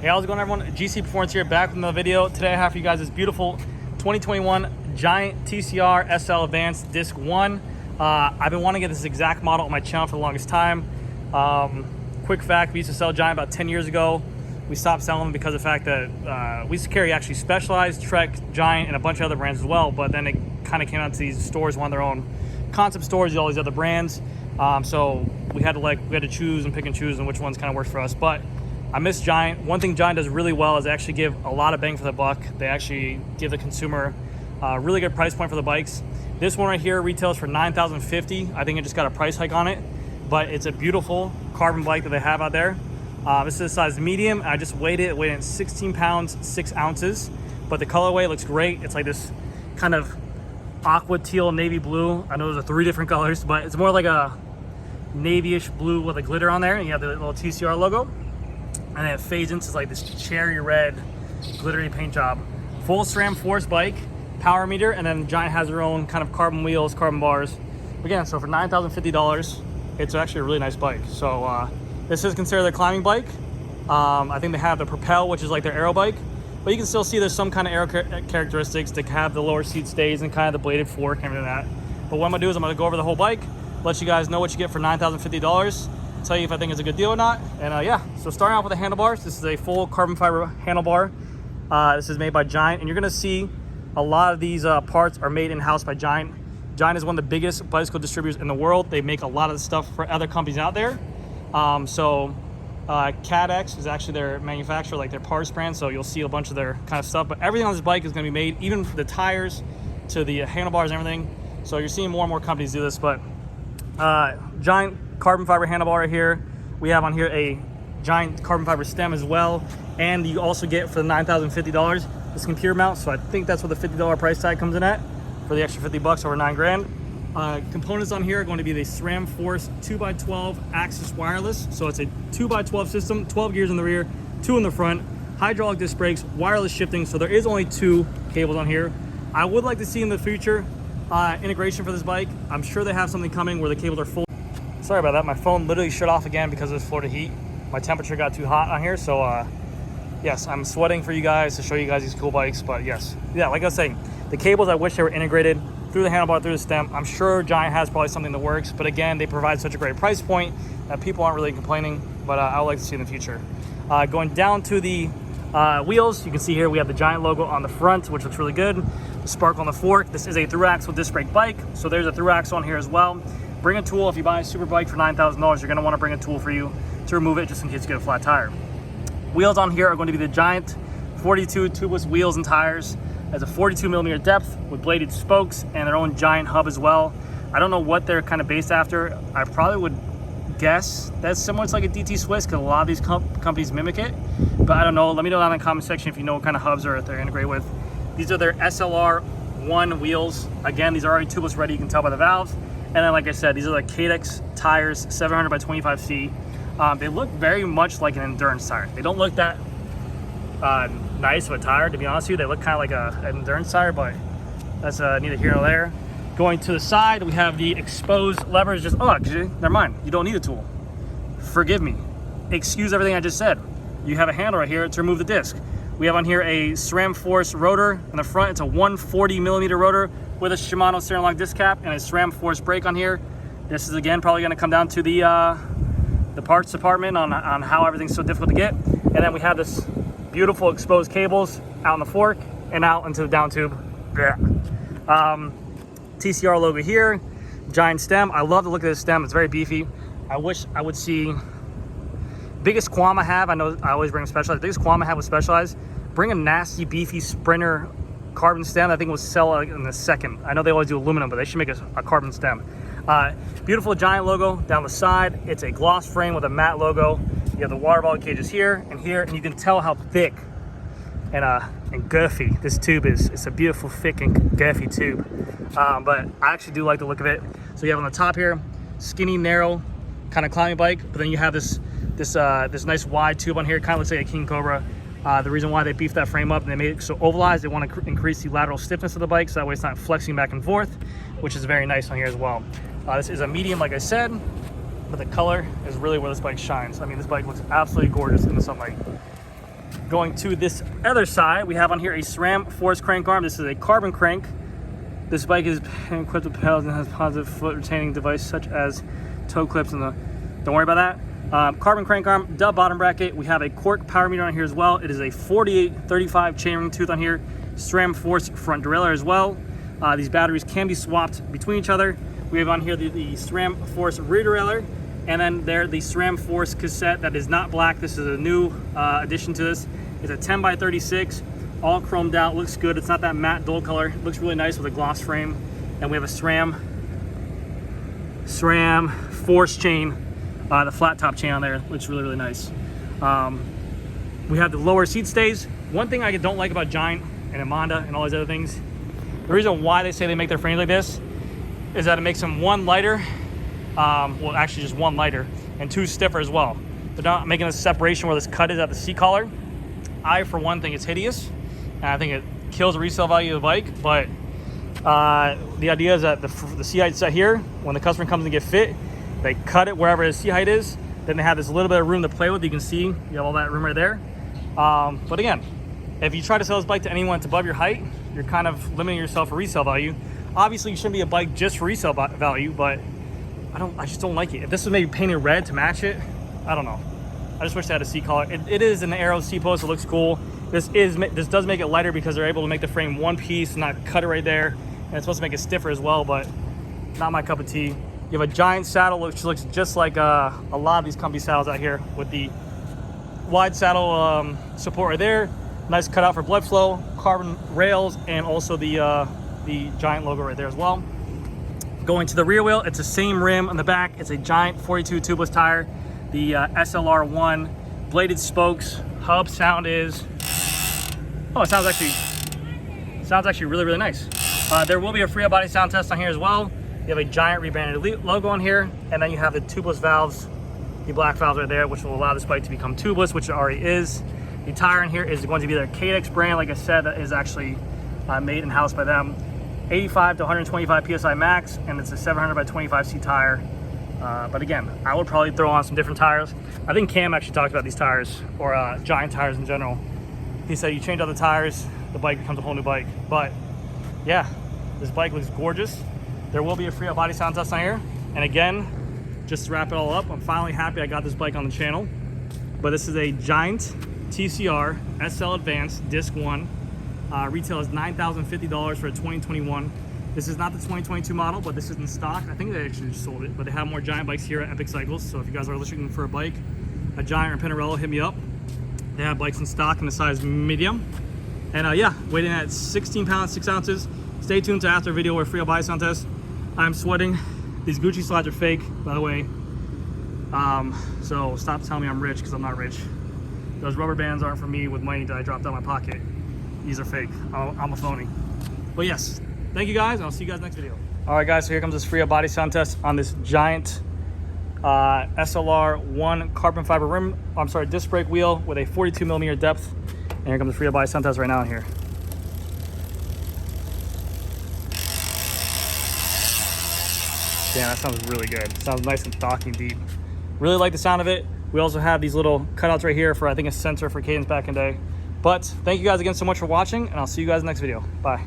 Hey, how's it going, everyone? GC Performance here, back with another video. Today I have for you guys this beautiful 2021 Giant TCR SL Advanced Disc 1. I've been wanting to get this exact model on my channel for the longest time. Quick fact, we used to sell Giant about 10 years ago. We stopped selling them because of the fact that we used to carry actually Specialized, Trek, Giant, and a bunch of other brands as well, but then it kind of came out to these stores wanting their own concept stores, all these other brands. So we had to choose and pick and choose and which ones kind of worked for us. But I miss Giant. One thing Giant does really well is they actually give a lot of bang for the buck. They actually give the consumer a really good price point for the bikes. This one right here retails for $9,050. I think it just got a price hike on it, but it's a beautiful carbon bike that they have out there. This is a size medium. I just weighed it. It weighed in 16 pounds, 6 ounces, but the colorway looks great. It's like this kind of aqua teal navy blue. I know there's 3 different colors, but it's more like a navy-ish blue with a glitter on there, and you have the little TCR logo. And then it fades into like this cherry red glittery paint job. Full SRAM Force bike, power meter, and then Giant has their own kind of carbon wheels, carbon bars. Again, so for $9,050, it's actually a really nice bike. So this is considered their climbing bike. I think they have the Propel, which is like their aero bike, but you can still see there's some kind of aero characteristics to have the lower seat stays and kind of the bladed fork and everything like that. But what I'm gonna do is I'm gonna go over the whole bike, let you guys know what you get for $9,050. Tell you if I think it's a good deal or not. And yeah, so starting off with the handlebars, this is a full carbon fiber handlebar. This is made by Giant, and you're gonna see a lot of these parts are made in-house by Giant. Giant is one of the biggest bicycle distributors in the world. They make a lot of the stuff for other companies out there. CADX is actually their manufacturer, like their parts brand, so you'll see a bunch of their kind of stuff, but everything on this bike is gonna be made, even the tires to the handlebars and everything. So you're seeing more and more companies do this, but Giant carbon fiber handlebar right here. We have on here a Giant carbon fiber stem as well, and you also get for the $9,050 this computer mount. So I think that's what the $50 price tag comes in at for the extra 50 bucks, over 9 grand. Components on here are going to be the SRAM Force 2x12 Axis wireless. So it's a 2x12 system, 12 gears in the rear, 2 in the front, hydraulic disc brakes, wireless shifting. So there is only 2 cables on here. I would like to see in the future integration for this bike. I'm sure they have something coming where the cables are full. Sorry about that, my phone literally shut off again because of this Florida heat. My temperature got too hot on here, so yes, I'm sweating for you guys to show you guys these cool bikes. But yes, yeah, like I was saying, the cables, I wish they were integrated through the handlebar, through the stem. I'm sure Giant has probably something that works, but again, they provide such a great price point that people aren't really complaining, but I would like to see in the future. Going down to the wheels, you can see here we have the Giant logo on the front, which looks really good. Spark on the fork. This is a through axle disc brake bike, so there's a through axle on here as well. Bring a tool. If you buy a super bike for $9,000, you're going to want to bring a tool for you to remove it, just in case you get a flat tire. Wheels on here are going to be the Giant 42 tubeless wheels and tires. Has a 42mm depth with bladed spokes and their own Giant hub as well. I don't know what they're kind of based after. I probably would guess that's similar to like a DT Swiss, because a lot of these companies mimic it, but I don't know. Let me know down in the comment section if you know what kind of hubs they're integrated with. These are their SLR1 wheels. Again, these are already tubeless ready, you can tell by the valves. And then, like I said, these are like KDX tires, 700 by 25C. They look very much like an endurance tire. They don't look that nice of a tire, to be honest with you. They look kind of like an endurance tire, but that's neither here nor there. Going to the side, we have the exposed levers. Never mind. You don't need a tool. Forgive me. Excuse everything I just said. You have a handle right here to remove the disc. We have on here a SRAM Force rotor in the front. It's a 140mm rotor with a Shimano steering lock disc cap and a SRAM Force brake on here. This is again probably going to come down to the parts department on how everything's so difficult to get. And then we have this beautiful exposed cables out in the fork and out into the down tube. TCR logo here, Giant stem. I love the look of this stem. It's very beefy. I wish I would see. Biggest qualm I have, I know I always bring Specialized. The biggest qualm I have with Specialized, bring a nasty, beefy Sprinter carbon stem. I think it will sell in a second. I know they always do aluminum, but they should make a carbon stem. Beautiful Giant logo down the side. It's a gloss frame with a matte logo. You have the water bottle cages here, and you can tell how thick and girthy this tube is. It's a beautiful, thick and girthy tube. But I actually do like the look of it. So you have on the top here, skinny, narrow kind of climbing bike, but then you have this nice wide tube on here. It kind of looks like a King Cobra. The reason why they beefed that frame up and they made it so ovalized, they want to increase the lateral stiffness of the bike, so that way it's not flexing back and forth, which is very nice on here as well. This is a medium, like I said, but the color is really where this bike shines. I mean, this bike looks absolutely gorgeous in the sunlight. Going to this other side, we have on here a SRAM Force crank arm. This is a carbon crank. This bike is equipped with pedals and has positive foot retaining device such as toe clips and don't worry about that. Carbon crank arm, dub bottom bracket. We have a cork power meter on here as well. It is a 4835 chainring tooth on here. SRAM Force front derailleur as well. These batteries can be swapped between each other. We have on here the SRAM Force rear derailleur, and then there the SRAM Force cassette that is not black. This is a new addition to this. It's a 10x36, all chromed out, looks good. It's not that matte dull color. It looks really nice with a gloss frame. And we have a SRAM Force chain, the flat top chain on there. Looks really, really nice. We have the lower seat stays. One thing I don't like about Giant and Amanda and all these other things, the reason why they say they make their frames like this is that it makes them one lighter, well actually just one lighter, and two stiffer as well. They're not making a separation where this cut is at the seat collar. I, for one, think it's hideous, and I think it kills the resale value of the bike, but the idea is that the seat height set here, when the customer comes to get fit, they cut it wherever his seat height is, then they have this little bit of room to play with. You can see you have all that room right there. But again, if you try to sell this bike to anyone that's above your height, you're kind of limiting yourself for resale value. Obviously, you shouldn't be a bike just for resale value, but I just don't like it. If this was maybe painted red to match it, I don't know. I just wish they had a seat collar. It is an Aero seat post. It looks cool. This does make it lighter because they're able to make the frame one piece and not cut it right there. And it's supposed to make it stiffer as well, but not my cup of tea. You have a Giant saddle, which looks just like a lot of these company saddles out here, with the wide saddle support right there. Nice cutout for blood flow, carbon rails, and also the Giant logo right there as well. Going to the rear wheel, it's the same rim on the back. It's a Giant 42 tubeless tire. The SLR1 bladed spokes. Hub sound is, oh, it sounds actually really, really nice. There will be a free body sound test on here as well. You have a Giant rebranded logo on here, and then you have the tubeless valves, the black valves right there, which will allow this bike to become tubeless, which it already is. The tire in here is going to be their KX brand, like I said, that is actually made in-house by them. 85 to 125 PSI max, and it's a 700 by 25C tire. But again, I would probably throw on some different tires. I think Cam actually talked about these tires, or Giant tires in general. He said you change out the tires, the bike becomes a whole new bike. But yeah, this bike looks gorgeous. There will be a free body sound test on here. And again, just to wrap it all up, I'm finally happy I got this bike on the channel. But this is a Giant TCR SL Advanced Disc 1. Retail is $9,050 for a 2021. This is not the 2022 model, but this is in stock. I think they actually just sold it, but they have more Giant bikes here at Epic Cycles. So if you guys are looking for a bike, a Giant or Pinarello, hit me up. They have bikes in stock in the size medium. And yeah, weighing at 16 pounds, 6 ounces. Stay tuned to after video where free body sound test. I'm sweating. These Gucci slides are fake, by the way. So stop telling me I'm rich, because I'm not rich. Those rubber bands aren't for me with money that I dropped out of my pocket. These are fake. I'm a phony. But yes, thank you guys, and I'll see you guys next video. All right, guys, so here comes this free body sound test on this Giant SLR1 carbon fiber rim, disc brake wheel with a 42 millimeter depth. And here comes the free body sound test right now in here. Damn, that sounds really good. It sounds nice and stocky and deep. Really like the sound of it. We also have these little cutouts right here for, I think, a sensor for cadence back in day. But thank you guys again so much for watching, and I'll see you guys in the next video. Bye.